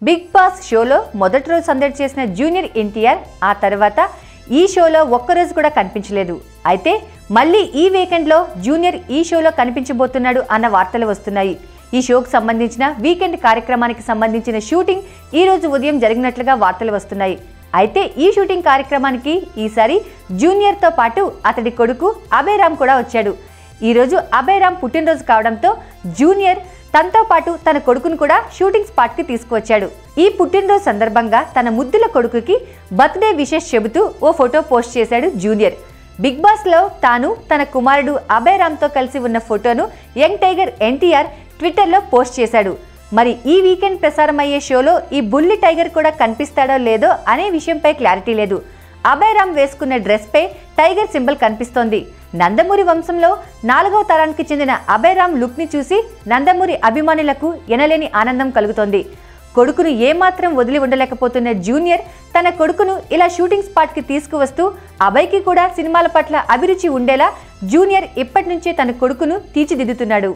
Big boss షోలో మొదటి రోజు సందడి చేసిన జూనియర్ ఎన్టీఆర్ ఆ తర్వాత ఈ షోలో ఒక్కరోజు కూడా కనిపించలేదు. అయితే మళ్ళీ ఈ వీకెండ్లో జూనియర్ ఈ షోలో కనిపించబోతున్నాడు అన్న వార్తలు వస్తున్నాయి. ఈ షోకు సంబంధించిన వీకెండ్ కార్యక్రమానికి సంబంధించిన షూటింగ్ ఈ రోజు ఉదయం జరిగినట్లుగా వార్తలు వస్తున్నాయి. అయితే ఈ షూటింగ్ కార్యక్రమానికి ఈసారి జూనియర్తో పాటు అతడి కొడుకు అభయ్ రామ్ కూడా వచ్చాడు. ఈరోజు అభయ్ రామ్ పుట్టినరోజు కావడంతో జూనియర్ తనతో పాటు తన కొడుకును కూడా షూటింగ్ స్పాట్కి తీసుకువచ్చాడు. ఈ పుట్టినరోజు సందర్భంగా తన ముద్దుల కొడుకుకి బర్త్డే విషెస్ చెబుతూ ఓ ఫోటో పోస్ట్ చేశాడు జూనియర్. బిగ్ బాస్లో తాను తన కుమారుడు అభయ్ రామ్తో కలిసి ఉన్న ఫోటోను యంగ్ టైగర్ ఎన్టీఆర్ ట్విట్టర్లో పోస్ట్ చేశాడు. మరి ఈ వీకెండ్ ప్రసారం అయ్యే షోలో ఈ బుల్లి టైగర్ కూడా కనిపిస్తాడో లేదో అనే విషయంపై క్లారిటీ లేదు. అభయ్ రామ్ వేసుకున్న డ్రెస్పై టైగర్ సింబల్ కనిపిస్తోంది. నందమూరి వంశంలో 4వ తరానికి చెందిన అభయ్ రామ్ లుక్ని చూసి నందమూరి అభిమానులకు ఎనలేని ఆనందం కలుగుతోంది. కొడుకును ఏమాత్రం వదిలి ఉండలేకపోతున్న జూనియర్ తన కొడుకును ఇలా షూటింగ్ స్పాట్కి తీసుకువస్తూ అభయ్కి కూడా సినిమాల పట్ల అభిరుచి ఉండేలా జూనియర్ ఇప్పటి నుంచే తన కొడుకును తీర్చిదిద్దుతున్నాడు.